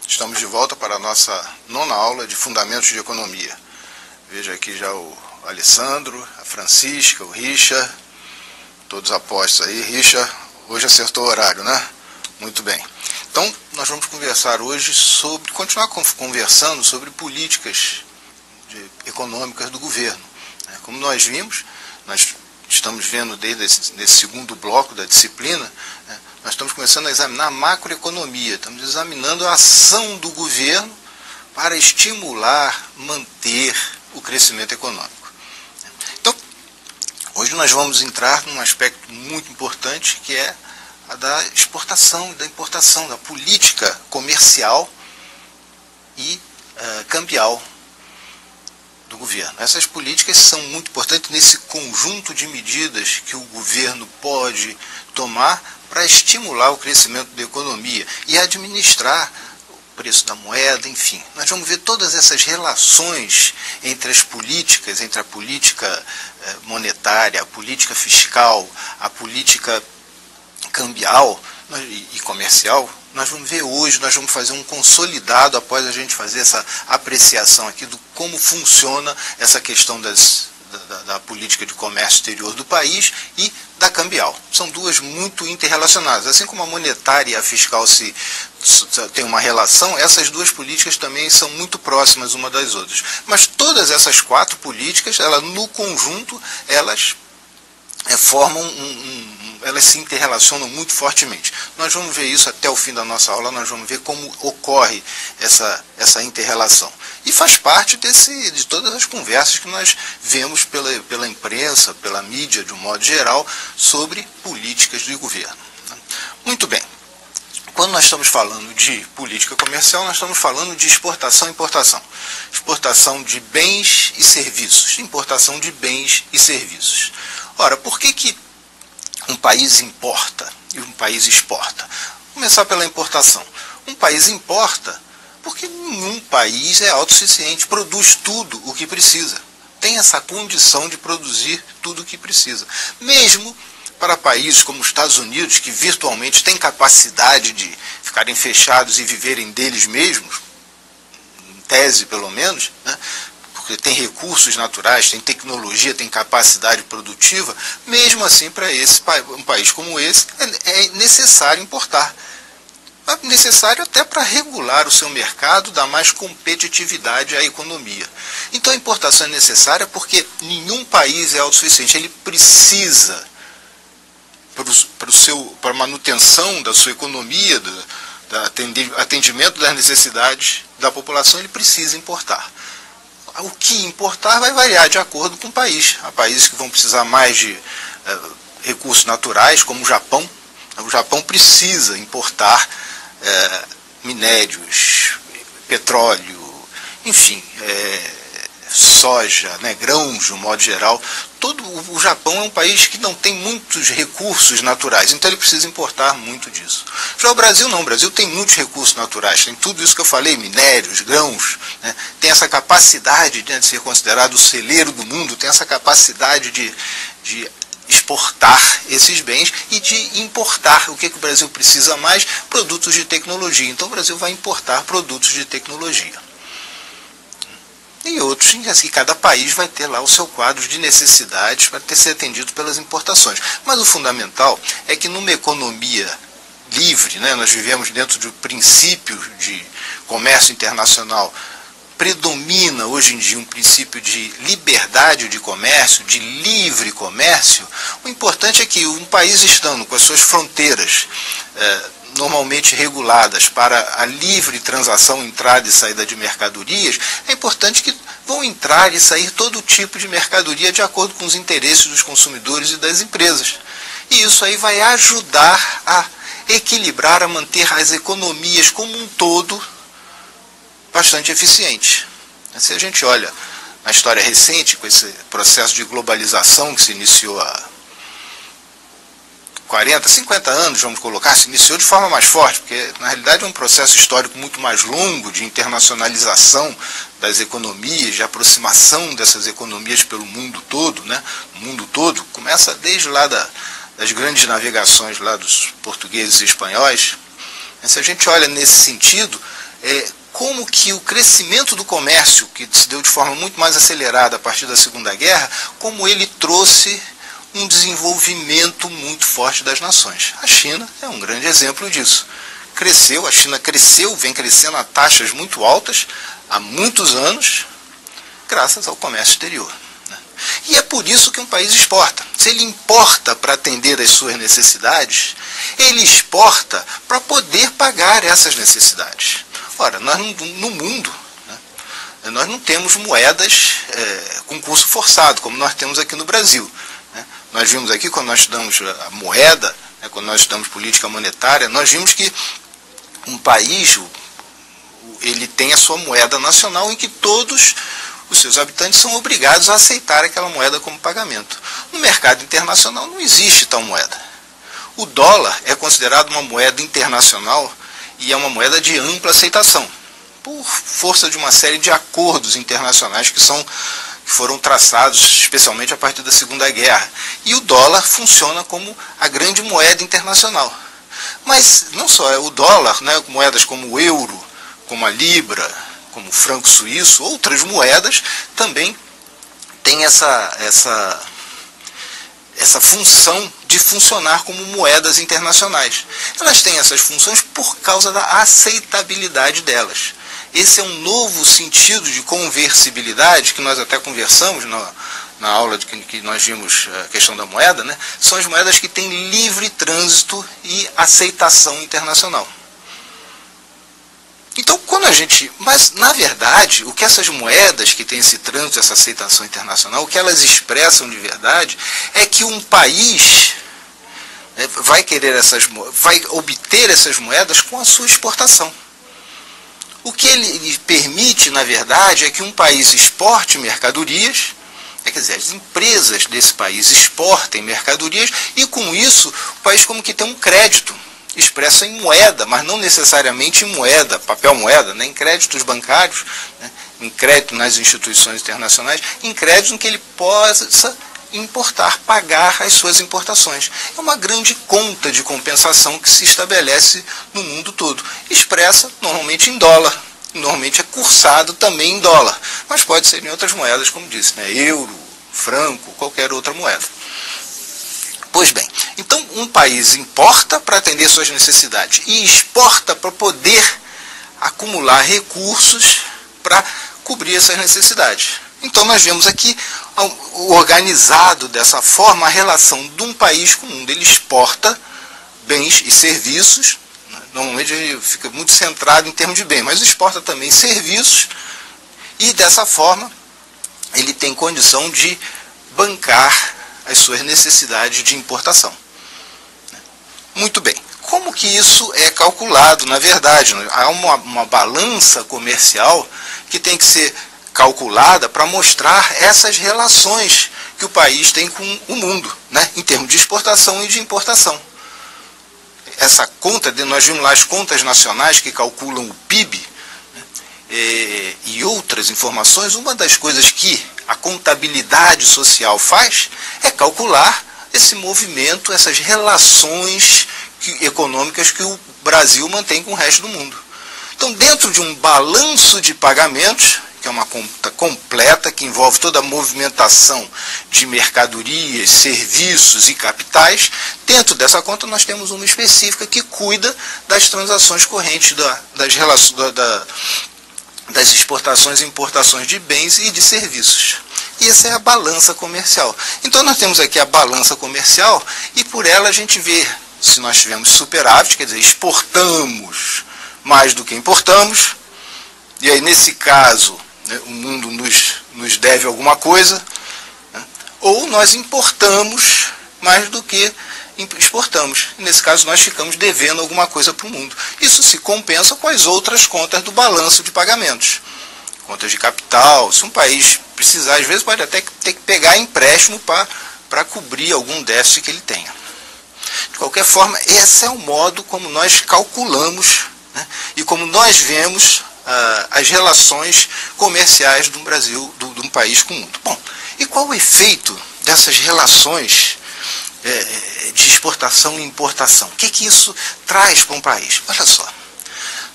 Estamos de volta para a nossa nona aula de Fundamentos de Economia. Veja aqui já o Alessandro, a Francisca, o Richa, todos apostos aí. Richa, hoje acertou o horário, né? Muito bem. Então, nós vamos conversar hoje continuar conversando sobre políticas econômicas do governo. Como nós vimos, nós estamos vendo desde esse segundo bloco da disciplina, nós estamos começando a examinar a macroeconomia, estamos examinando a ação do governo para estimular, manter o crescimento econômico. Então, hoje nós vamos entrar num aspecto muito importante, que é a da exportação e da importação, da política comercial e cambial do governo. Essas políticas são muito importantes nesse conjunto de medidas que o governo pode tomar para estimular o crescimento da economia e administrar o preço da moeda, enfim. Nós vamos ver todas essas relações entre as políticas, entre a política monetária, a política fiscal, a política cambial e comercial. Nós vamos ver hoje, nós vamos fazer um consolidado após a gente fazer essa apreciação aqui do como funciona essa questão da política de comércio exterior do país e da cambial. São duas muito interrelacionadas. Assim como a monetária e a fiscal têm uma relação, essas duas políticas também são muito próximas uma das outras. Mas todas essas quatro políticas, no conjunto, elas elas se interrelacionam muito fortemente. Nós vamos ver isso até o fim da nossa aula, nós vamos ver como ocorre essa interrelação. E faz parte de todas as conversas que nós vemos pela imprensa, pela mídia, de um modo geral, sobre políticas de governo. Muito bem. Quando nós estamos falando de política comercial, nós estamos falando de exportação e importação. Exportação de bens e serviços. Importação de bens e serviços. Ora, por que um país importa e um país exporta? Vou começar pela importação. Um país importa porque nenhum país é autossuficiente, produz tudo o que precisa. Tem essa condição de produzir tudo o que precisa. Mesmo para países como os Estados Unidos, que virtualmente têm capacidade de ficarem fechados e viverem deles mesmos, em tese pelo menos, né? Porque tem recursos naturais, tem tecnologia, tem capacidade produtiva, mesmo assim, para um país como esse, é necessário importar. É necessário até para regular o seu mercado, dar mais competitividade à economia. Então a importação é necessária porque nenhum país é autossuficiente. Ele precisa, para a manutenção da sua economia, atendimento das necessidades da população, ele precisa importar. O que importar vai variar de acordo com o país. Há países que vão precisar mais de recursos naturais, como o Japão. O Japão precisa importar minérios, petróleo, enfim, soja, grãos de um modo geral. O Japão é um país que não tem muitos recursos naturais, então ele precisa importar muito disso. Já o Brasil não, o Brasil tem muitos recursos naturais, tem tudo isso que eu falei, minérios, grãos, tem essa capacidade de ser considerado o celeiro do mundo, tem essa capacidade de exportar esses bens e de importar. O que o Brasil precisa mais? Produtos de tecnologia. Então o Brasil vai importar produtos de tecnologia. E outros, que cada país vai ter lá o seu quadro de necessidades para ser atendido pelas importações. Mas o fundamental é que numa economia livre, nós vivemos dentro de princípios de comércio internacional, predomina hoje em dia um princípio de liberdade de comércio, de livre comércio. O importante é que um país estando com as suas fronteiras normalmente reguladas para a livre transação, entrada e saída de mercadorias, é importante que vão entrar e sair todo tipo de mercadoria de acordo com os interesses dos consumidores e das empresas. E isso aí vai ajudar a equilibrar, a manter as economias como um todo bastante eficientes. Se a gente olha na história recente, com esse processo de globalização que se iniciou há 40, 50 anos, vamos colocar, se iniciou de forma mais forte, porque na realidade é um processo histórico muito mais longo de internacionalização das economias, de aproximação dessas economias pelo mundo todo, O mundo todo começa desde lá das grandes navegações lá dos portugueses e espanhóis. Se a gente olha nesse sentido, como que o crescimento do comércio, que se deu de forma muito mais acelerada a partir da Segunda Guerra, como ele trouxe um desenvolvimento muito forte das nações. A China é um grande exemplo disso. A China cresceu, vem crescendo a taxas muito altas há muitos anos, graças ao comércio exterior. E é por isso que um país exporta. Se ele importa para atender às suas necessidades, ele exporta para poder pagar essas necessidades. Ora, nós no mundo, nós não temos moedas com curso forçado, como nós temos aqui no Brasil. Nós vimos aqui, quando nós estudamos a moeda, quando nós estudamos política monetária, nós vimos que um país, ele tem a sua moeda nacional em que todos os seus habitantes são obrigados a aceitar aquela moeda como pagamento. No mercado internacional não existe tal moeda. O dólar é considerado uma moeda internacional e é uma moeda de ampla aceitação, por força de uma série de acordos internacionais que foram traçados especialmente a partir da Segunda Guerra. E o dólar funciona como a grande moeda internacional. Mas não só é o dólar, moedas como o euro, como a libra, como o franco suíço, outras moedas também têm essa função de funcionar como moedas internacionais. Elas têm essas funções por causa da aceitabilidade delas. Esse é um novo sentido de conversibilidade, que nós até conversamos na aula que nós vimos a questão da moeda, são as moedas que têm livre trânsito e aceitação internacional. Então, mas na verdade, o que essas moedas que têm esse trânsito, essa aceitação internacional, o que elas expressam de verdade é que um país vai obter essas moedas com a sua exportação. O que ele permite, na verdade, é que um país exporte mercadorias, quer dizer, as empresas desse país exportem mercadorias e com isso o país como que tem um crédito expresso em moeda, mas não necessariamente em moeda, papel moeda, em créditos bancários, em crédito nas instituições internacionais, em crédito em que ele possa importar, pagar as suas importações. É uma grande conta de compensação que se estabelece no mundo todo, expressa normalmente em dólar, normalmente é cursado também em dólar, mas pode ser em outras moedas, como disse, euro, franco, qualquer outra moeda. Pois bem, então um país importa para atender suas necessidades e exporta para poder acumular recursos para cobrir essas necessidades. Então nós vemos aqui organizado dessa forma a relação de um país com o mundo. Ele exporta bens e serviços, normalmente ele fica muito centrado em termos de bem, mas exporta também serviços e dessa forma ele tem condição de bancar as suas necessidades de importação. Muito bem. Como que isso é calculado, na verdade? Há uma balança comercial que tem que ser calculada para mostrar essas relações que o país tem com o mundo, em termos de exportação e de importação. Essa conta, nós vimos lá as contas nacionais que calculam o PIB, e outras informações. Uma das coisas que a contabilidade social faz é calcular esse movimento, essas relações econômicas que o Brasil mantém com o resto do mundo. Então, dentro de um balanço de pagamentos, que é uma conta completa, que envolve toda a movimentação de mercadorias, serviços e capitais, dentro dessa conta nós temos uma específica que cuida das transações correntes, das exportações e importações de bens e de serviços. E essa é a balança comercial. Então nós temos aqui a balança comercial e por ela a gente vê se nós tivemos superávit, quer dizer, exportamos mais do que importamos, e aí nesse caso o mundo nos deve alguma coisa, ou nós importamos mais do que exportamos. Nesse caso nós ficamos devendo alguma coisa para o mundo. Isso se compensa com as outras contas do balanço de pagamentos. Contas de capital, se um país precisar, às vezes pode até ter que pegar empréstimo para cobrir algum déficit que ele tenha. De qualquer forma, esse é o modo como nós calculamos, e como nós vemos as relações comerciais do Brasil, de um país com o mundo. Bom, e qual o efeito dessas relações de exportação e importação? O que isso traz para um país? Olha só,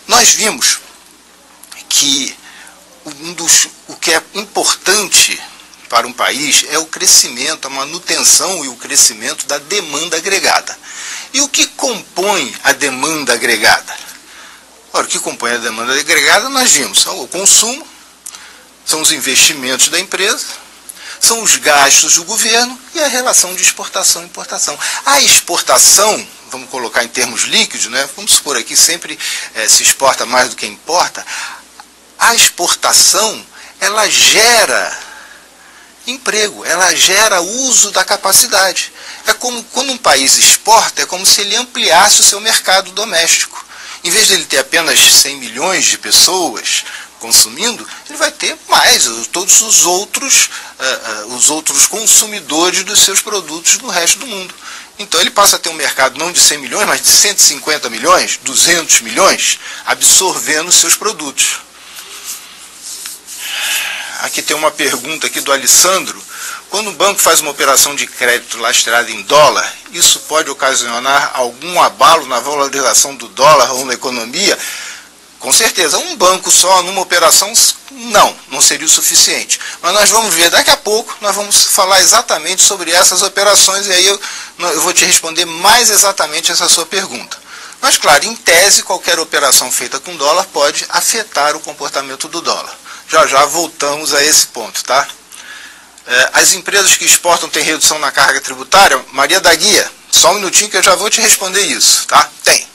nós vimos que o que é importante para um país é o crescimento, a manutenção e o crescimento da demanda agregada. E o que compõe a demanda agregada? Ora, o que compõe a demanda agregada nós vimos, são o consumo, são os investimentos da empresa, são os gastos do governo e a relação de exportação e importação. A exportação, vamos colocar em termos líquidos, né? Vamos supor aqui sempre se exporta mais do que importa. A exportação, ela gera emprego, ela gera uso da capacidade. É como quando um país exporta, é como se ele ampliasse o seu mercado doméstico. Em vez de ele ter apenas 100 milhões de pessoas consumindo, ele vai ter mais, todos os outros consumidores dos seus produtos no resto do mundo. Então ele passa a ter um mercado não de 100 milhões, mas de 150 milhões, 200 milhões, absorvendo seus produtos. Aqui tem uma pergunta aqui do Alessandro. Quando o banco faz uma operação de crédito lastreada em dólar, isso pode ocasionar algum abalo na valorização do dólar ou na economia? Com certeza, um banco só numa operação não seria o suficiente. Mas nós vamos ver daqui a pouco, nós vamos falar exatamente sobre essas operações e aí eu vou te responder mais exatamente essa sua pergunta. Mas claro, em tese, qualquer operação feita com dólar pode afetar o comportamento do dólar. Já voltamos a esse ponto, tá? As empresas que exportam têm redução na carga tributária? Maria da Guia, só um minutinho que eu já vou te responder isso, tá? Tem,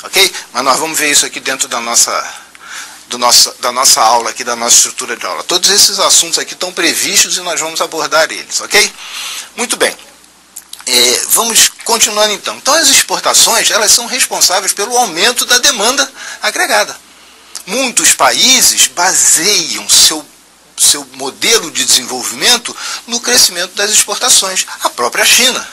ok? Mas nós vamos ver isso aqui dentro da nossa aula aqui, da nossa estrutura de aula. Todos esses assuntos aqui estão previstos e nós vamos abordar eles, ok? Muito bem. Vamos continuando então. Então as exportações, elas são responsáveis pelo aumento da demanda agregada. Muitos países baseiam seu modelo de desenvolvimento no crescimento das exportações. A própria China.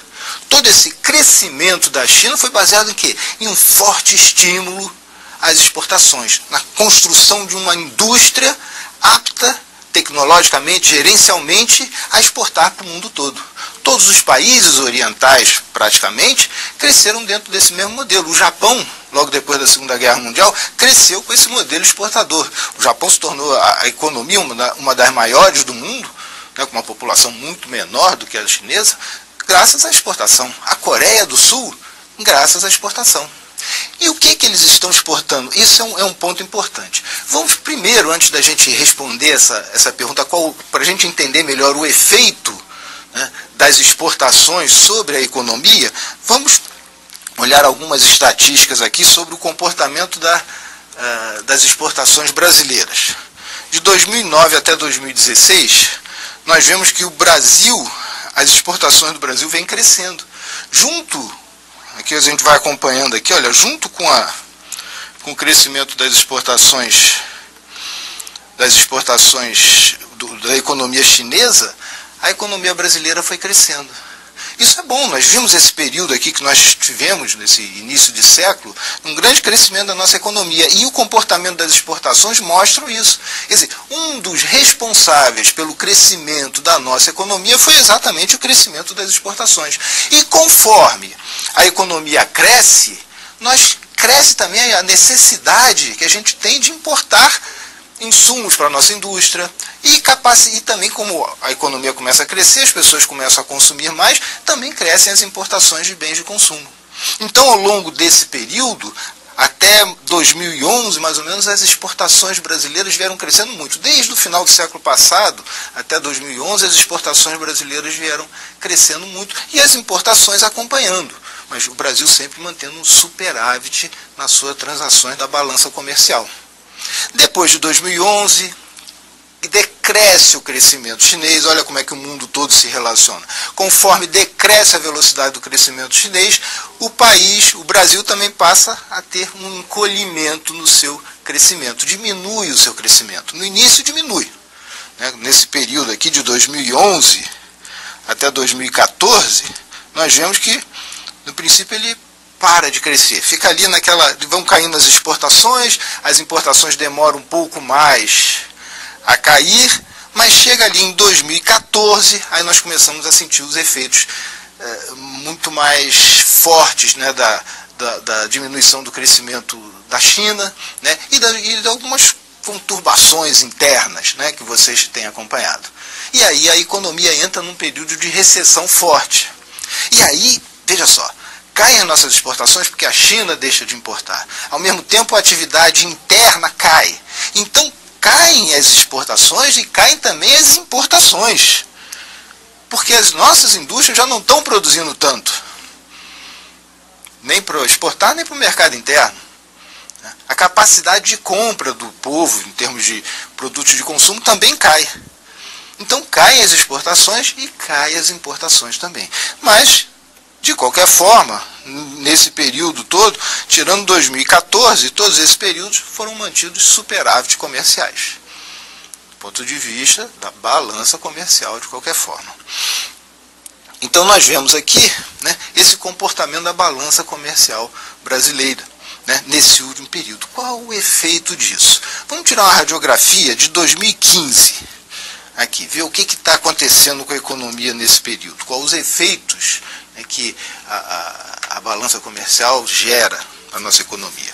Todo esse crescimento da China foi baseado em quê? Em um forte estímulo às exportações, na construção de uma indústria apta tecnologicamente, gerencialmente, a exportar para o mundo todo. Todos os países orientais, praticamente, cresceram dentro desse mesmo modelo. O Japão, logo depois da Segunda Guerra Mundial, cresceu com esse modelo exportador. O Japão se tornou a economia uma das maiores do mundo, né, com uma população muito menor do que a chinesa, graças à exportação. A Coreia do Sul, graças à exportação. E o que eles estão exportando? Isso é um ponto importante. Vamos primeiro, antes da gente responder essa pergunta, para a gente entender melhor o efeito, né, das exportações sobre a economia, vamos olhar algumas estatísticas aqui sobre o comportamento das exportações brasileiras. De 2009 até 2016, nós vemos que o Brasil, as exportações do Brasil vêm crescendo. Aqui a gente vai acompanhando aqui, olha, junto com o crescimento das exportações da economia chinesa, a economia brasileira foi crescendo. Isso é bom, nós vimos esse período aqui que nós tivemos, nesse início de século, um grande crescimento da nossa economia. E o comportamento das exportações mostra isso. Quer dizer, um dos responsáveis pelo crescimento da nossa economia foi exatamente o crescimento das exportações. E conforme a economia cresce, cresce também a necessidade que a gente tem de importar insumos para a nossa indústria e também, como a economia começa a crescer, as pessoas começam a consumir mais, também crescem as importações de bens de consumo. Então, ao longo desse período, até 2011, mais ou menos, as exportações brasileiras vieram crescendo muito. Desde o final do século passado até 2011, as exportações brasileiras vieram crescendo muito e as importações acompanhando. Mas o Brasil sempre mantendo um superávit nas suas transações da balança comercial. Depois de 2011, decresce o crescimento chinês. Olha como é que o mundo todo se relaciona. Conforme decresce a velocidade do crescimento chinês, o Brasil também passa a ter um encolhimento no seu crescimento. Diminui o seu crescimento. No início diminui. Nesse período aqui de 2011 até 2014, nós vemos que, no princípio, ele para de crescer. Fica ali vão caindo as importações demoram um pouco mais a cair, mas chega ali em 2014, aí nós começamos a sentir os efeitos muito mais fortes, né, da diminuição do crescimento da China, né, e de algumas conturbações internas, né, que vocês têm acompanhado. E aí a economia entra num período de recessão forte. E aí, veja só, caem as nossas exportações porque a China deixa de importar. Ao mesmo tempo, a atividade interna cai. Então, caem as exportações e caem também as importações. Porque as nossas indústrias já não estão produzindo tanto. Nem para exportar, nem para o mercado interno. A capacidade de compra do povo, em termos de produtos de consumo, também cai. Então, caem as exportações e caem as importações também. Mas, de qualquer forma, nesse período todo, tirando 2014, todos esses períodos foram mantidos superávites comerciais. Do ponto de vista da balança comercial, de qualquer forma. Então nós vemos aqui, né, esse comportamento da balança comercial brasileira, né, nesse último período. Qual o efeito disso? Vamos tirar uma radiografia de 2015. Aqui, ver o que está acontecendo com a economia nesse período. Quais os efeitos, né, que a balança comercial gera na nossa economia.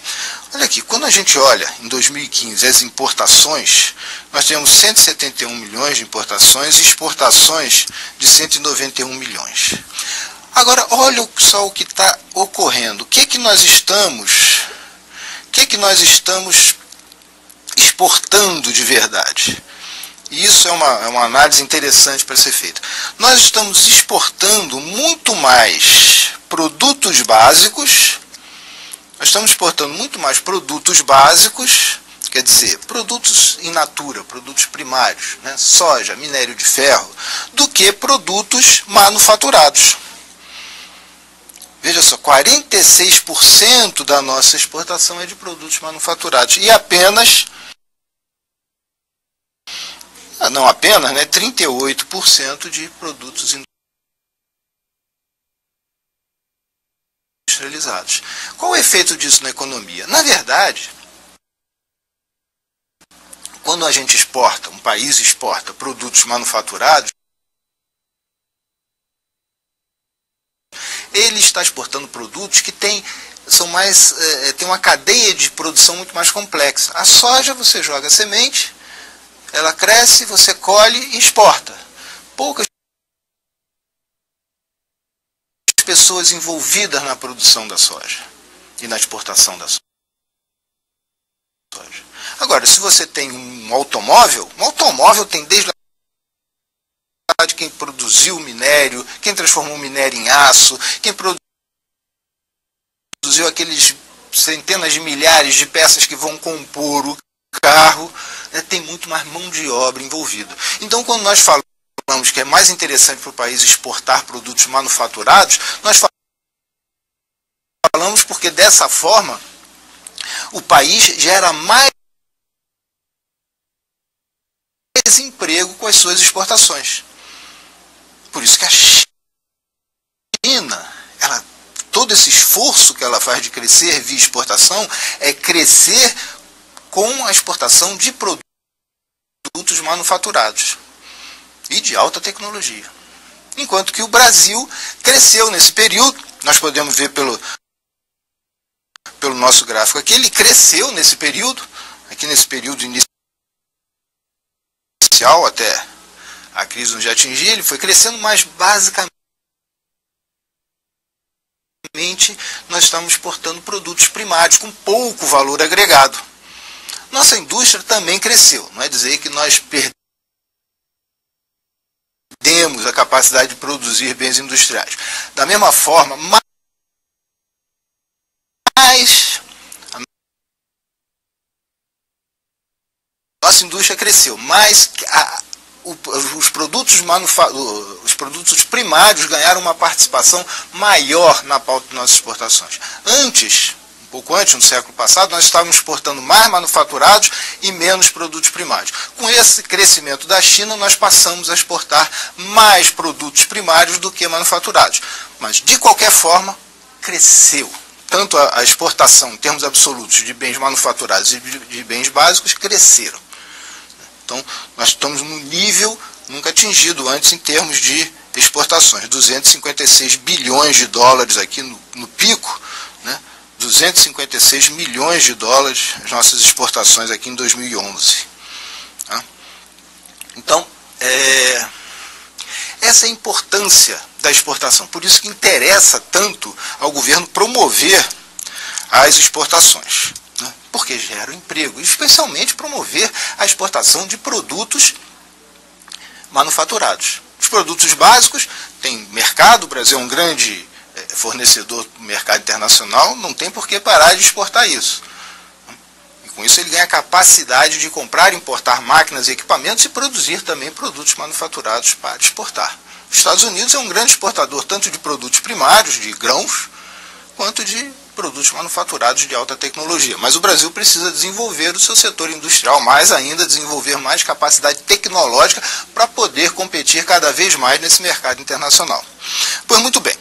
Olha aqui, quando a gente olha em 2015 as importações, nós temos 171 milhões de importações e exportações de 191 milhões. Agora, olha só o que está ocorrendo. O que nós estamos exportando de verdade? E isso é uma análise interessante para ser feita. Nós estamos exportando muito mais produtos básicos. Nós estamos exportando muito mais produtos básicos, quer dizer, produtos in natura, produtos primários, né, soja, minério de ferro, do que produtos manufaturados. Veja só, 46% da nossa exportação é de produtos manufaturados e apenas, não apenas, né, 38% de produtos industrializados. Qual o efeito disso na economia? Na verdade, quando a gente exporta, um país exporta produtos manufaturados, ele está exportando produtos que tem uma cadeia de produção muito mais complexa. A soja, você joga a semente, ela cresce, você colhe e exporta. Poucas pessoas envolvidas na produção da soja e na exportação da soja. Agora, se você tem um automóvel tem desde de quem produziu o minério, quem transformou o minério em aço, quem produziu aqueles centenas de milhares de peças que vão compor o carro, né, tem muito mais mão de obra envolvida. Então, quando nós falamos que é mais interessante para o país exportar produtos manufaturados, nós falamos porque dessa forma o país gera mais emprego com as suas exportações. Por isso que a China, todo esse esforço que ela faz de crescer via exportação, é crescer com a exportação de produtos manufaturados e de alta tecnologia. Enquanto que o Brasil cresceu nesse período, nós podemos ver pelo nosso gráfico aqui, ele cresceu nesse período, aqui nesse período inicial até a crise nos atingir, ele foi crescendo, mas basicamente nós estamos exportando produtos primários com pouco valor agregado. Nossa indústria também cresceu, não é dizer que nós perdemos a capacidade de produzir bens industriais. Da mesma forma, a nossa indústria cresceu, mas os produtos primários ganharam uma participação maior na pauta de nossas exportações. Um pouco antes, no século passado, nós estávamos exportando mais manufaturados e menos produtos primários. Com esse crescimento da China, nós passamos a exportar mais produtos primários do que manufaturados. Mas, de qualquer forma, cresceu. Tanto a exportação, em termos absolutos, de bens manufaturados e de bens básicos, cresceram. Então, nós estamos num nível nunca atingido antes em termos de exportações. 256 bilhões de dólares aqui no pico, né, 256 milhões de dólares as nossas exportações aqui em 2011. Tá? Então, essa é a importância da exportação. Por isso que interessa tanto ao governo promover as exportações, né? Porque gera emprego, especialmente promover a exportação de produtos manufaturados. Os produtos básicos têm mercado, o Brasil é um grande fornecedor do mercado internacional, não tem por que parar de exportar isso. E com isso ele ganha capacidade de comprar e importar máquinas e equipamentos e produzir também produtos manufaturados para exportar. Os Estados Unidos é um grande exportador tanto de produtos primários, de grãos, quanto de produtos manufaturados de alta tecnologia. Mas o Brasil precisa desenvolver o seu setor industrial, mais ainda, desenvolver mais capacidade tecnológica para poder competir cada vez mais nesse mercado internacional. Pois muito bem,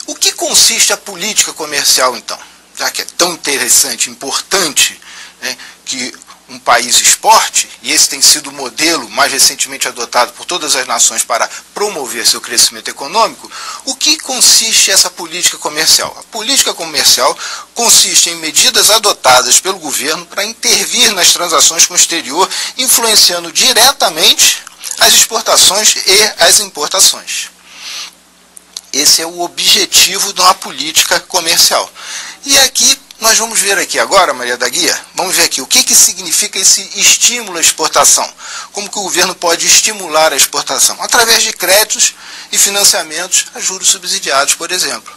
o que consiste a política comercial então? Já que é tão interessante, importante, né, que um país exporte, e esse tem sido o modelo mais recentemente adotado por todas as nações para promover seu crescimento econômico, o que consiste essa política comercial? A política comercial consiste em medidas adotadas pelo governo para intervir nas transações com o exterior, influenciando diretamente as exportações e as importações. Esse é o objetivo de uma política comercial. E aqui, nós vamos ver aqui agora, Maria da Guia, vamos ver aqui o que significa esse estímulo à exportação. Como que o governo pode estimular a exportação? Através de créditos e financiamentos a juros subsidiados, por exemplo.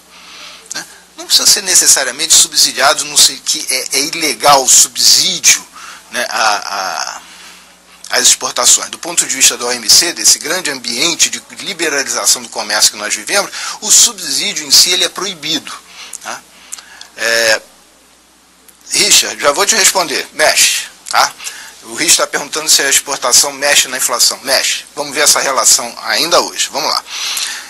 Não precisa ser necessariamente subsidiado, não sei que é ilegal o subsídio, né, às exportações. Do ponto de vista da OMC, desse grande ambiente de liberalização do comércio que nós vivemos, o subsídio em si ele é proibido. Tá? Richard, já vou te responder. Mexe. Tá? O Richard está perguntando se a exportação mexe na inflação. Mexe. Vamos ver essa relação ainda hoje. Vamos lá.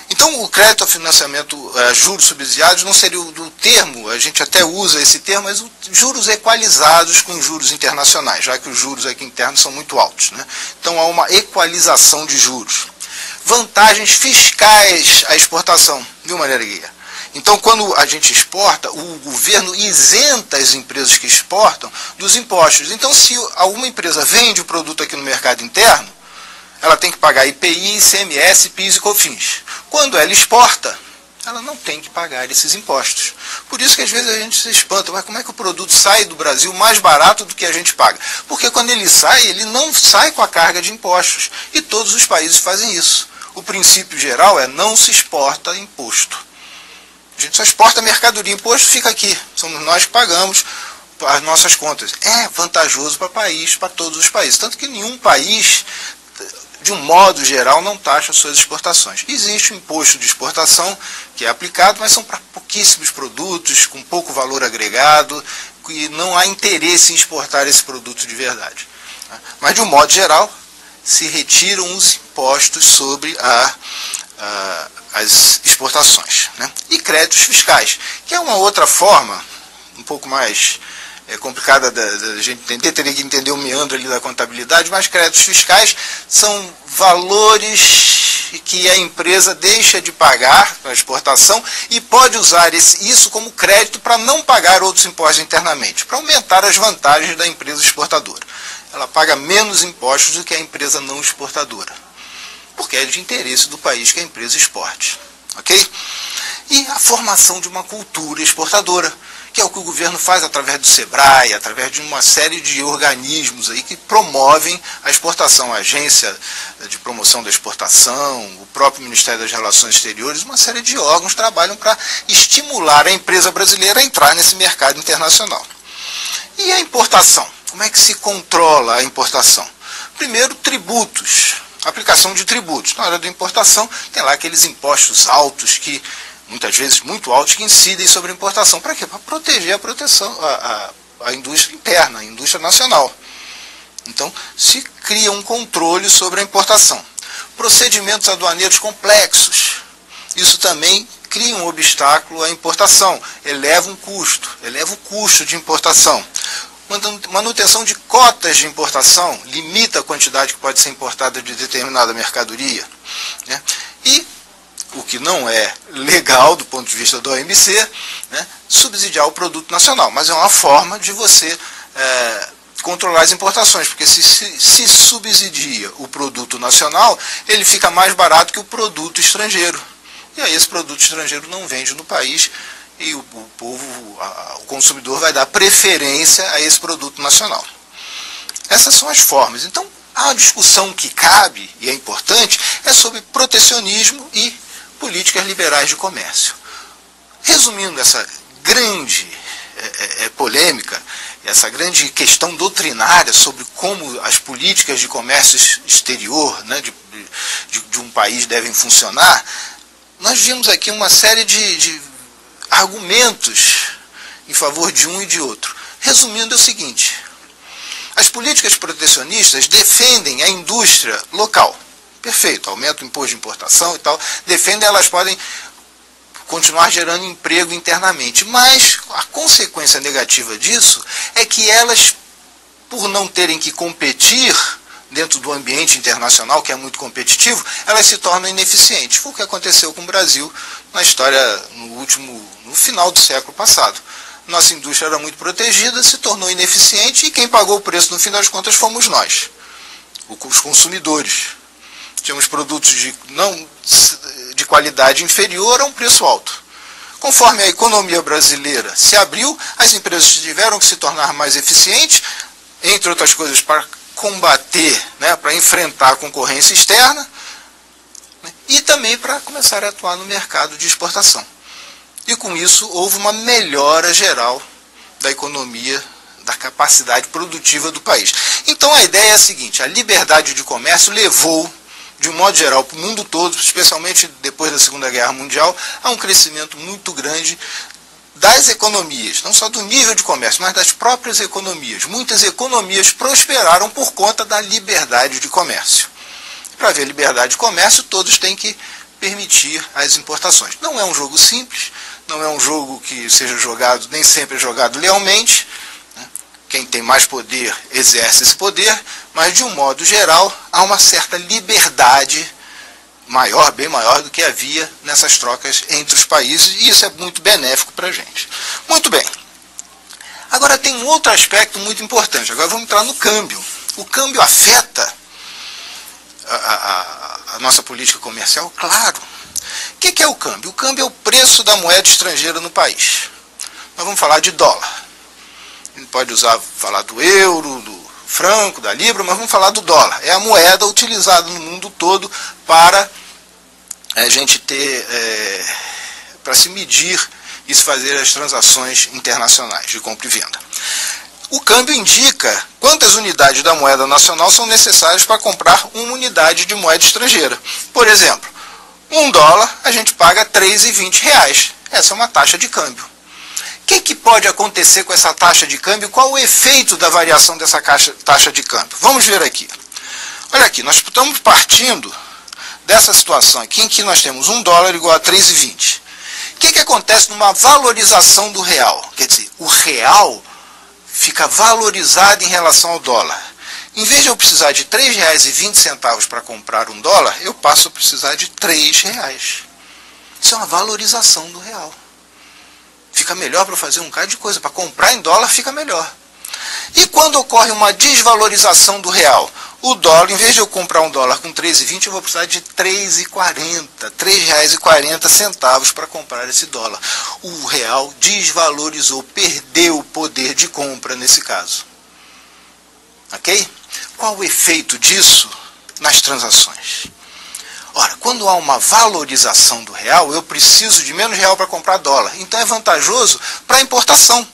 Então, o crédito ao financiamento juros subsidiados não seria o termo, a gente até usa esse termo, mas juros equalizados com juros internacionais, já que os juros aqui internos são muito altos. Né? Então, há uma equalização de juros. Vantagens fiscais à exportação, viu, Maria Guia? Então, quando a gente exporta, o governo isenta as empresas que exportam dos impostos. Então, se alguma empresa vende o produto aqui no mercado interno, ela tem que pagar IPI, ICMS, PIS e COFINS. Quando ela exporta, ela não tem que pagar esses impostos. Por isso que às vezes a gente se espanta, mas como é que o produto sai do Brasil mais barato do que a gente paga? Porque quando ele sai, ele não sai com a carga de impostos. E todos os países fazem isso. O princípio geral é não se exporta imposto. A gente só exporta mercadoria, imposto fica aqui. Somos nós que pagamos as nossas contas. É vantajoso para o país, para todos os países. Tanto que nenhum país, de um modo geral, não taxa suas exportações. Existe um imposto de exportação que é aplicado, mas são para pouquíssimos produtos, com pouco valor agregado, e não há interesse em exportar esse produto de verdade. Mas, de um modo geral, se retiram os impostos sobre as exportações. Né? E créditos fiscais, que é uma outra forma, um pouco mais complicada da gente entender, teria que entender o meandro ali da contabilidade, mas créditos fiscais são valores que a empresa deixa de pagar para a exportação e pode usar isso como crédito para não pagar outros impostos internamente, para aumentar as vantagens da empresa exportadora. Ela paga menos impostos do que a empresa não exportadora, porque é de interesse do país que a empresa exporte. Ok? E a formação de uma cultura exportadora, que é o que o governo faz através do SEBRAE, através de uma série de organismos aí que promovem a exportação, a Agência de Promoção da Exportação, o próprio Ministério das Relações Exteriores, uma série de órgãos trabalham para estimular a empresa brasileira a entrar nesse mercado internacional. E a importação? Como é que se controla a importação? Primeiro, tributos. Aplicação de tributos. Na hora da importação, tem lá aqueles impostos altos, que muitas vezes muito altos, que incidem sobre a importação. Para quê? Para proteger a indústria interna, a indústria nacional. Então, se cria um controle sobre a importação. Procedimentos aduaneiros complexos. Isso também cria um obstáculo à importação, eleva o custo de importação. Manutenção de cotas de importação, limita a quantidade que pode ser importada de determinada mercadoria. Né? E o que não é legal do ponto de vista do OMC, né, subsidiar o produto nacional, mas é uma forma de você controlar as importações, porque se subsidia o produto nacional, ele fica mais barato que o produto estrangeiro. E aí esse produto estrangeiro não vende no país e o consumidor vai dar preferência a esse produto nacional. Essas são as formas. Então, a discussão que cabe, e é importante, é sobre protecionismo e políticas liberais de comércio. Resumindo essa grande polêmica, essa grande questão doutrinária sobre como as políticas de comércio exterior, né, de um país devem funcionar, nós vimos aqui uma série de argumentos em favor de um e de outro. Resumindo, é o seguinte: as políticas protecionistas defendem a indústria local. Perfeito, aumenta o imposto de importação e tal, defendem, elas podem continuar gerando emprego internamente. Mas a consequência negativa disso é que elas, por não terem que competir dentro do ambiente internacional, que é muito competitivo, elas se tornam ineficientes. Foi o que aconteceu com o Brasil na história, no final do século passado. Nossa indústria era muito protegida, se tornou ineficiente e quem pagou o preço, no fim das contas, fomos nós, os consumidores. Tínhamos produtos de qualidade inferior a um preço alto. Conforme a economia brasileira se abriu, as empresas tiveram que se tornar mais eficientes, entre outras coisas, para combater, né, para enfrentar a concorrência externa, né, e também para começar a atuar no mercado de exportação. E com isso houve uma melhora geral da economia, da capacidade produtiva do país. Então a ideia é a seguinte: a liberdade de comércio levou, de um modo geral, para o mundo todo, especialmente depois da Segunda Guerra Mundial, a um crescimento muito grande das economias, não só do nível de comércio, mas das próprias economias. Muitas economias prosperaram por conta da liberdade de comércio. Para haver liberdade de comércio, todos têm que permitir as importações. Não é um jogo simples, não é um jogo que seja jogado, nem sempre é jogado lealmente. Quem tem mais poder exerce esse poder, mas de um modo geral há uma certa liberdade maior, bem maior do que havia nessas trocas entre os países, e isso é muito benéfico para a gente. Muito bem. Agora tem um outro aspecto muito importante. Agora vamos entrar no câmbio. O câmbio afeta a nossa política comercial? Claro. O que é o câmbio? O câmbio é o preço da moeda estrangeira no país. Nós vamos falar de dólar. A gente pode falar do euro, do franco, da libra, mas vamos falar do dólar. É a moeda utilizada no mundo todo para a gente ter, para se medir e se fazer as transações internacionais de compra e venda. O câmbio indica quantas unidades da moeda nacional são necessárias para comprar uma unidade de moeda estrangeira. Por exemplo, $1 a gente paga R$ 3,20. Essa é uma taxa de câmbio. O que pode acontecer com essa taxa de câmbio? Qual o efeito da variação dessa taxa de câmbio? Vamos ver aqui. Olha aqui, nós estamos partindo dessa situação aqui em que nós temos $1 igual a R$ 3,20. O que acontece numa valorização do real? Quer dizer, o real fica valorizado em relação ao dólar. Em vez de eu precisar de R$ 3,20 para comprar $1, eu passo a precisar de R$ 3. Isso é uma valorização do real. Fica melhor para fazer um bocado de coisa. Para comprar em dólar fica melhor. E quando ocorre uma desvalorização do real? O dólar, em vez de eu comprar $1 com R$ 3,20, eu vou precisar de R$ 3,40. R$ 3,40 para comprar esse dólar. O real desvalorizou, perdeu o poder de compra nesse caso. Ok? Qual o efeito disso nas transações? Ora, quando há uma valorização do real, eu preciso de menos real para comprar dólar. Então é vantajoso para a importação.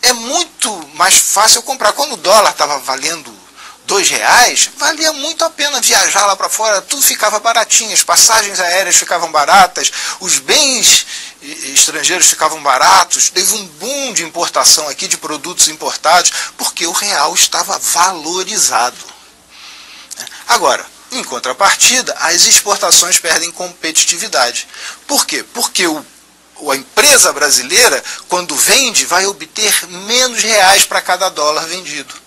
É muito mais fácil eu comprar. Quando o dólar estava valendo R$ 2, valia muito a pena viajar lá para fora, tudo ficava baratinho, as passagens aéreas ficavam baratas, os bens estrangeiros ficavam baratos, teve um boom de importação aqui de produtos importados, porque o real estava valorizado. Agora, em contrapartida, as exportações perdem competitividade. Por quê? Porque a empresa brasileira, quando vende, vai obter menos reais para cada dólar vendido.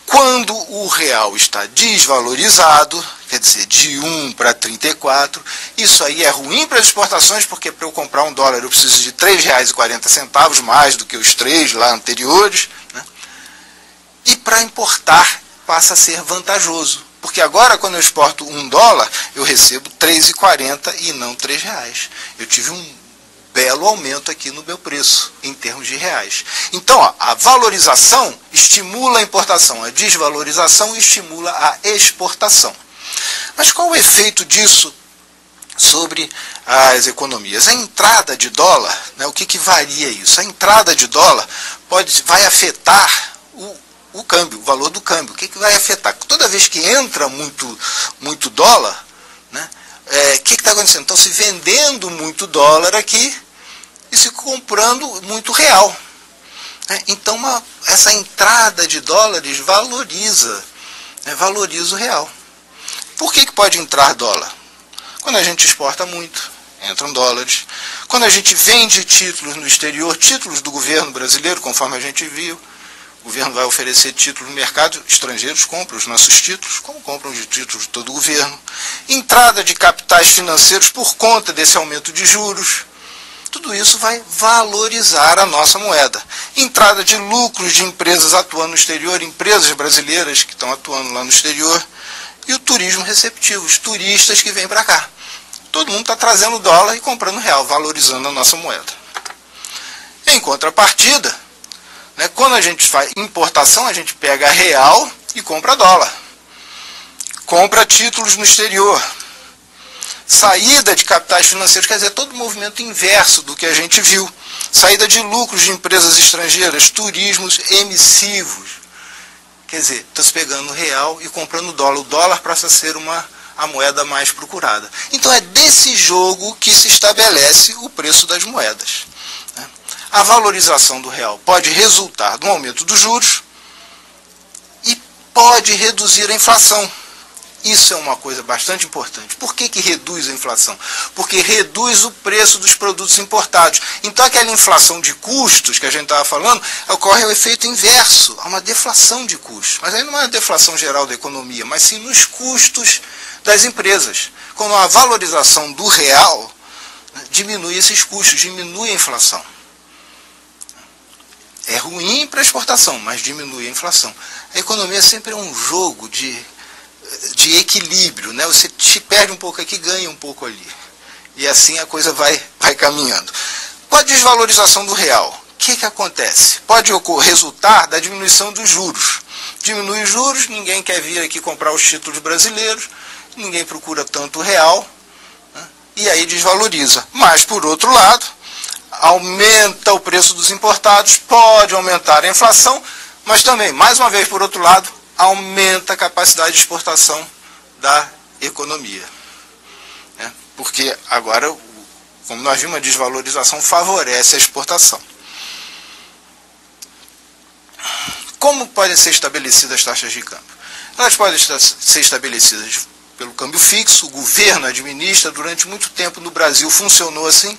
Quando o real está desvalorizado, quer dizer, de 1 para 34. Isso aí é ruim para as exportações, porque para eu comprar $1 eu preciso de R$ 3,40, mais do que os 3 lá anteriores, né? E para importar passa a ser vantajoso, porque agora quando eu exporto $1, eu recebo R$ 3,40 e não R$ 3. Eu tive um belo aumento aqui no meu preço, em termos de reais. Então, ó, a valorização estimula a importação, a desvalorização estimula a exportação. Mas qual o efeito disso sobre as economias? A entrada de dólar, né, o que varia isso? A entrada de dólar vai afetar o câmbio, o valor do câmbio. O que vai afetar? Toda vez que entra muito dólar, né, que está acontecendo? Estão se vendendo muito dólar aqui e se comprando muito real. Então, essa entrada de dólares valoriza o real. Por que pode entrar dólar? Quando a gente exporta muito, entram dólares. Quando a gente vende títulos no exterior, títulos do governo brasileiro, conforme a gente viu, o governo vai oferecer títulos no mercado, estrangeiros compram os nossos títulos, como compram os títulos de todo o governo. Entrada de capitais financeiros por conta desse aumento de juros. Tudo isso vai valorizar a nossa moeda. Entrada de lucros de empresas atuando no exterior, empresas brasileiras que estão atuando lá no exterior. E o turismo receptivo, os turistas que vêm para cá. Todo mundo está trazendo dólar e comprando real, valorizando a nossa moeda. Em contrapartida, né, quando a gente faz importação, a gente pega real e compra dólar. Compra títulos no exterior. Saída de capitais financeiros, quer dizer, todo o movimento inverso do que a gente viu. Saída de lucros de empresas estrangeiras, turismos emissivos. Quer dizer, está se pegando real e comprando dólar. O dólar passa a ser a moeda mais procurada. Então é desse jogo que se estabelece o preço das moedas. A valorização do real pode resultar no aumento dos juros e pode reduzir a inflação. Isso é uma coisa bastante importante. Por que reduz a inflação? Porque reduz o preço dos produtos importados. Então aquela inflação de custos que a gente estava falando, ocorre o efeito inverso, há uma deflação de custos. Mas aí não é uma deflação geral da economia, mas sim nos custos das empresas. Quando há a valorização do real, diminui esses custos, diminui a inflação. É ruim para a exportação, mas diminui a inflação. A economia sempre é um jogo de equilíbrio, né? Você te perde um pouco aqui, ganha um pouco ali. E assim a coisa vai caminhando. Com a desvalorização do real, o que acontece? Pode resultar da diminuição dos juros. Diminui os juros, ninguém quer vir aqui comprar os títulos brasileiros, ninguém procura tanto o real, né? E aí desvaloriza. Mas, por outro lado, aumenta o preço dos importados, pode aumentar a inflação, mas também, mais uma vez, por outro lado, aumenta a capacidade de exportação da economia. Porque agora, como nós vimos, a desvalorização favorece a exportação. Como podem ser estabelecidas as taxas de câmbio? Elas podem ser estabelecidas pelo câmbio fixo, o governo administra, durante muito tempo no Brasil funcionou assim.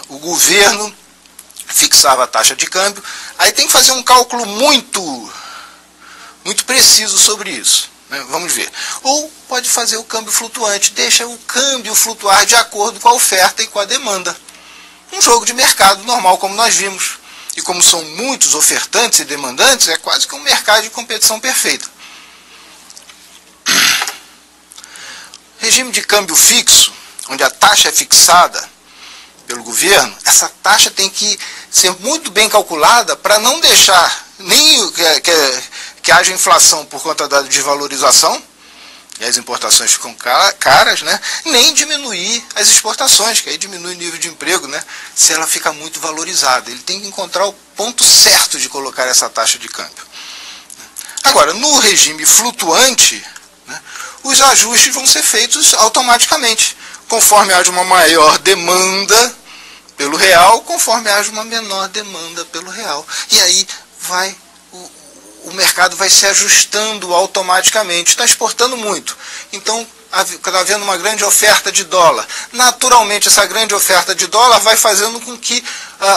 O governo fixava a taxa de câmbio, aí tem que fazer um cálculo muito preciso sobre isso, né? Vamos ver. Ou pode fazer o câmbio flutuante, deixa o câmbio flutuar de acordo com a oferta e com a demanda. Um jogo de mercado normal, como nós vimos. E como são muitos ofertantes e demandantes, é quase que um mercado de competição perfeita. Regime de câmbio fixo, onde a taxa é fixada pelo governo, essa taxa tem que ser muito bem calculada para não deixar nem que haja inflação por conta da desvalorização, e as importações ficam caras, né? Nem diminuir as exportações, que aí diminui o nível de emprego, né? Se ela fica muito valorizada. Ele tem que encontrar o ponto certo de colocar essa taxa de câmbio. Agora, no regime flutuante, né, os ajustes vão ser feitos automaticamente, conforme haja uma maior demanda pelo real, conforme haja uma menor demanda pelo real. E aí o mercado vai se ajustando automaticamente. Está exportando muito, então está havendo uma grande oferta de dólar. Naturalmente, essa grande oferta de dólar vai fazendo com que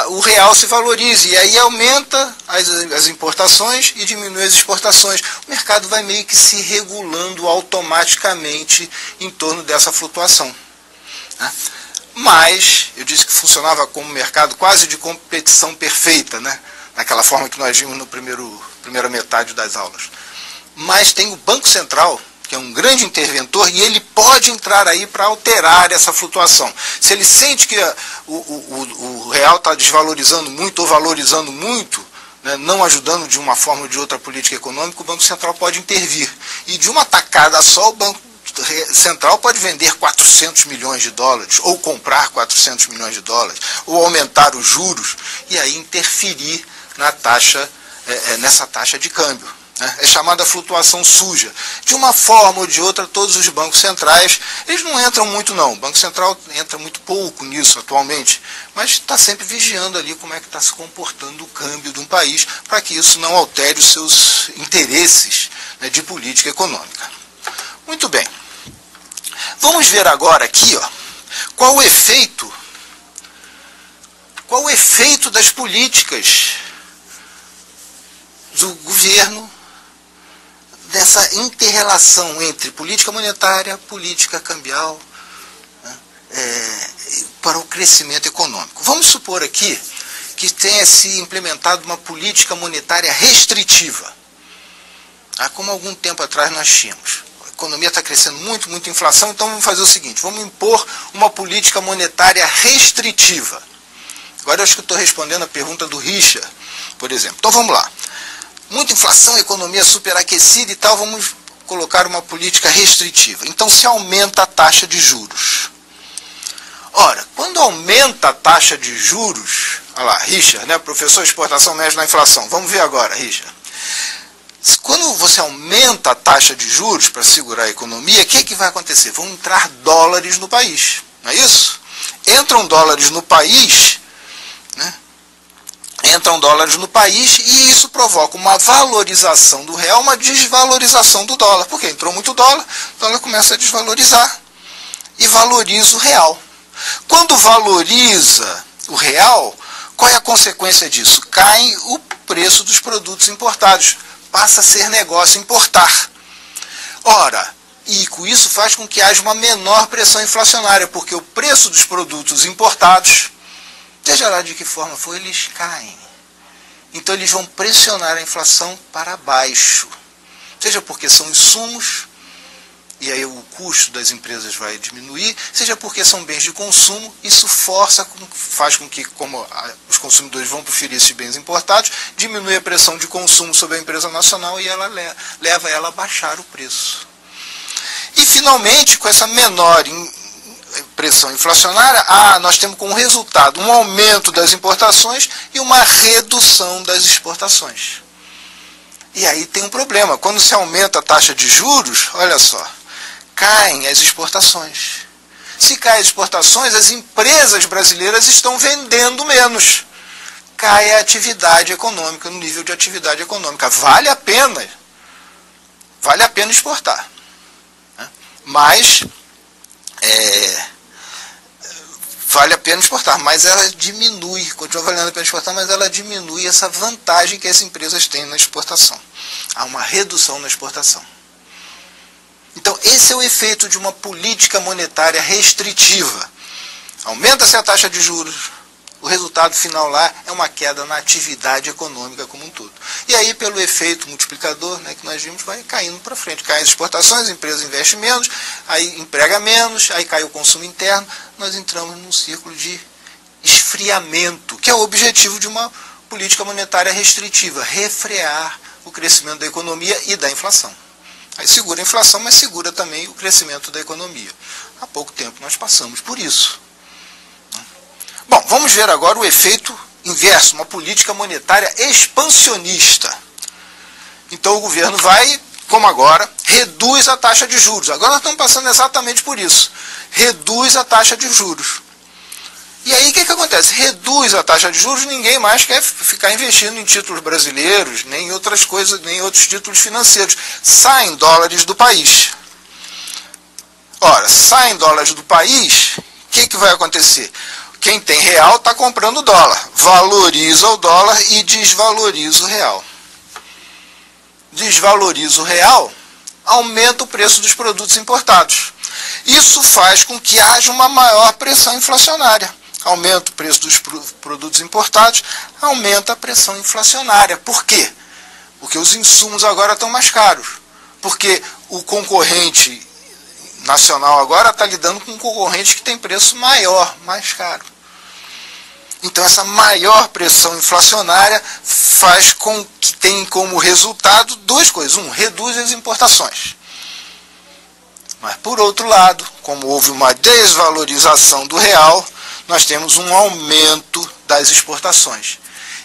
o real se valorize, e aí aumenta as importações e diminui as exportações. O mercado vai meio que se regulando automaticamente em torno dessa flutuação, né? Mas, eu disse que funcionava como mercado quase de competição perfeita, né? Naquela forma que nós vimos na primeira metade das aulas. Mas tem o Banco Central, que é um grande interventor, e ele pode entrar aí para alterar essa flutuação. Se ele sente que o real está desvalorizando muito ou valorizando muito, né, não ajudando de uma forma ou de outra a política econômica, o Banco Central pode intervir. E de uma tacada só, o Banco Central pode vender 400 milhões de dólares, ou comprar 400 milhões de dólares, ou aumentar os juros, e aí interferir na taxa, nessa taxa de câmbio. É chamada flutuação suja. De uma forma ou de outra, todos os bancos centrais, eles não entram muito não. O Banco Central entra muito pouco nisso atualmente, mas está sempre vigiando ali como é que está se comportando o câmbio de um país, para que isso não altere os seus interesses, né, de política econômica. Muito bem. Vamos ver agora aqui, ó, qual o efeito das políticas do governo, dessa inter-relação entre política monetária, política cambial, né, para o crescimento econômico. Vamos supor aqui que tenha se implementado uma política monetária restritiva, como algum tempo atrás nós tínhamos. A economia está crescendo muito, muita inflação, então vamos fazer o seguinte, vamos impor uma política monetária restritiva. Agora eu acho que estou respondendo a pergunta do Richard, por exemplo. Então vamos lá. Muita inflação, economia superaquecida e tal, vamos colocar uma política restritiva. Então se aumenta a taxa de juros. Ora, quando aumenta a taxa de juros, olha lá, Richard, né, professor de exportação média na inflação, vamos ver agora, Richard. Quando você aumenta a taxa de juros para segurar a economia, o que vai acontecer? Vão entrar dólares no país, não é isso? Entram dólares no país, né? Entram dólares no país e isso provoca uma valorização do real, uma desvalorização do dólar. Porque entrou muito dólar, o dólar começa a desvalorizar e valoriza o real. Quando valoriza o real, qual é a consequência disso? Cai o preço dos produtos importados. Passa a ser negócio importar. Ora, e com isso faz com que haja uma menor pressão inflacionária, porque o preço dos produtos importados, seja lá de que forma for, eles caem. Então eles vão pressionar a inflação para baixo. Seja porque são insumos, e aí o custo das empresas vai diminuir, seja porque são bens de consumo, isso faz com que, como os consumidores vão preferir esses bens importados, diminui a pressão de consumo sobre a empresa nacional e ela leva ela a baixar o preço. E finalmente, com essa menor pressão inflacionária, nós temos como resultado um aumento das importações e uma redução das exportações. E aí tem um problema, quando se aumenta a taxa de juros, olha só, caem as exportações. Se caem as exportações, as empresas brasileiras estão vendendo menos. Cai a atividade econômica, no nível de atividade econômica. Vale a pena exportar, né? Mas vale a pena exportar, mas ela diminui, continua valendo a pena exportar, mas ela diminui essa vantagem que as empresas têm na exportação. Há uma redução na exportação. Então, esse é o efeito de uma política monetária restritiva. Aumenta-se a taxa de juros, o resultado final lá é uma queda na atividade econômica como um todo. E aí, pelo efeito multiplicador, né, que nós vimos, vai caindo para frente. Caem as exportações, a empresa investe menos, aí emprega menos, aí cai o consumo interno. Nós entramos num círculo de esfriamento, que é o objetivo de uma política monetária restritiva, refrear o crescimento da economia e da inflação. Aí segura a inflação, mas segura também o crescimento da economia. Há pouco tempo nós passamos por isso. Bom, vamos ver agora o efeito inverso, uma política monetária expansionista. Então o governo vai, como agora, reduz a taxa de juros. Agora nós estamos passando exatamente por isso. Reduz a taxa de juros. E aí o que acontece? Reduz a taxa de juros, ninguém mais quer ficar investindo em títulos brasileiros, nem em outras coisas, nem em outros títulos financeiros. Saem dólares do país. Ora, saem dólares do país, o que vai acontecer? Quem tem real está comprando dólar. Valoriza o dólar e desvaloriza o real. Desvaloriza o real, aumenta o preço dos produtos importados. Isso faz com que haja uma maior pressão inflacionária. Aumenta o preço dos produtos importados, aumenta a pressão inflacionária. Por quê? Porque os insumos agora estão mais caros. Porque o concorrente nacional agora está lidando com um concorrente que tem preço maior, mais caro. Então essa maior pressão inflacionária faz com que tenha como resultado duas coisas. Um, reduz as importações. Mas por outro lado, como houve uma desvalorização do real, nós temos um aumento das exportações.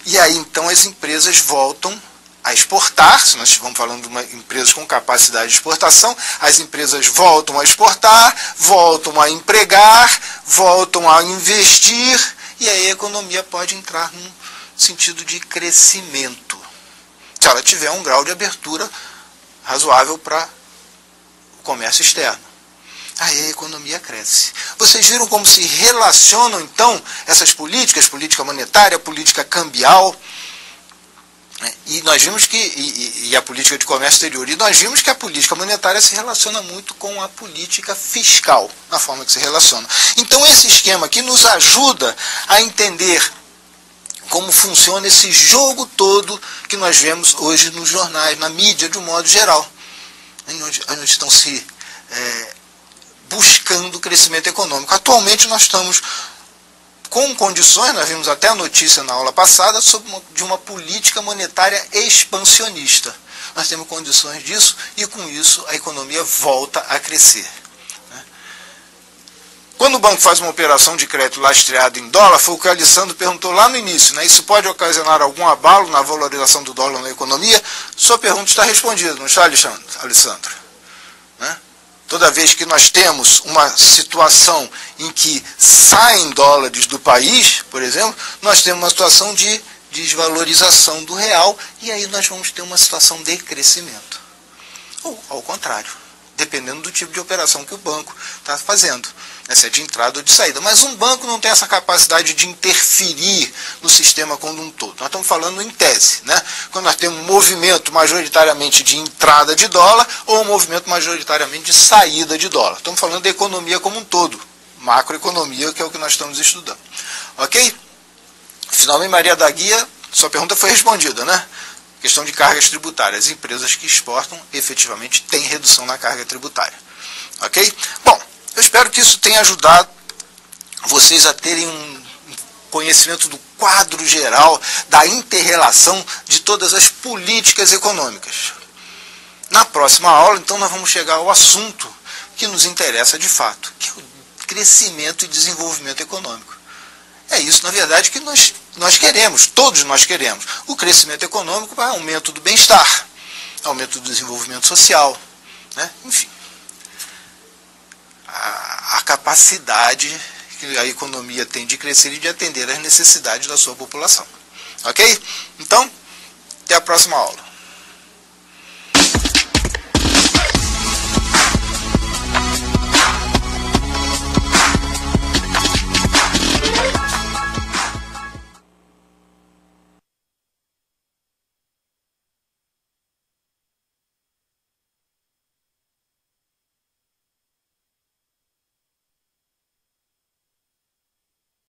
E aí então as empresas voltam a exportar, se nós estivermos falando de uma empresa com capacidade de exportação, as empresas voltam a exportar, voltam a empregar, voltam a investir, e aí a economia pode entrar num sentido de crescimento, se ela tiver um grau de abertura razoável para o comércio externo. Aí a economia cresce. Vocês viram como se relacionam, então, essas políticas, política monetária, política cambial, e nós vimos que, e a política de comércio exterior, e nós vimos que a política monetária se relaciona muito com a política fiscal, na forma que se relaciona. Então esse esquema aqui nos ajuda a entender como funciona esse jogo todo que nós vemos hoje nos jornais, na mídia de um modo geral, onde estão se buscando crescimento econômico. Atualmente nós estamos com condições, nós vimos até a notícia na aula passada, de uma política monetária expansionista. Nós temos condições disso e com isso a economia volta a crescer. Quando o banco faz uma operação de crédito lastreado em dólar, foi o que o Alessandro perguntou lá no início, né? Isso pode ocasionar algum abalo na valorização do dólar na economia? Sua pergunta está respondida, não está, Alessandro? Né? Toda vez que nós temos uma situação em que saem dólares do país, por exemplo, nós temos uma situação de desvalorização do real e aí nós vamos ter uma situação de crescimento. Ou ao contrário, dependendo do tipo de operação que o banco está fazendo, se é de entrada ou de saída. Mas um banco não tem essa capacidade de interferir no sistema como um todo. Nós estamos falando em tese, né? Quando nós temos um movimento majoritariamente de entrada de dólar ou um movimento majoritariamente de saída de dólar. Estamos falando da economia como um todo, macroeconomia, que é o que nós estamos estudando. Ok? Finalmente, Maria da Guia, sua pergunta foi respondida, né? Questão de cargas tributárias. As empresas que exportam efetivamente têm redução na carga tributária. Ok? Bom, eu espero que isso tenha ajudado vocês a terem um conhecimento do quadro geral da inter-relação de todas as políticas econômicas. Na próxima aula, então, nós vamos chegar ao assunto que nos interessa de fato, que é o crescimento e desenvolvimento econômico. É isso, na verdade, que nós queremos, todos nós queremos. O crescimento econômico para aumento do bem-estar, aumento do desenvolvimento social, né? Enfim. A capacidade que a economia tem de crescer e de atender às necessidades da sua população. Ok? Então, até a próxima aula.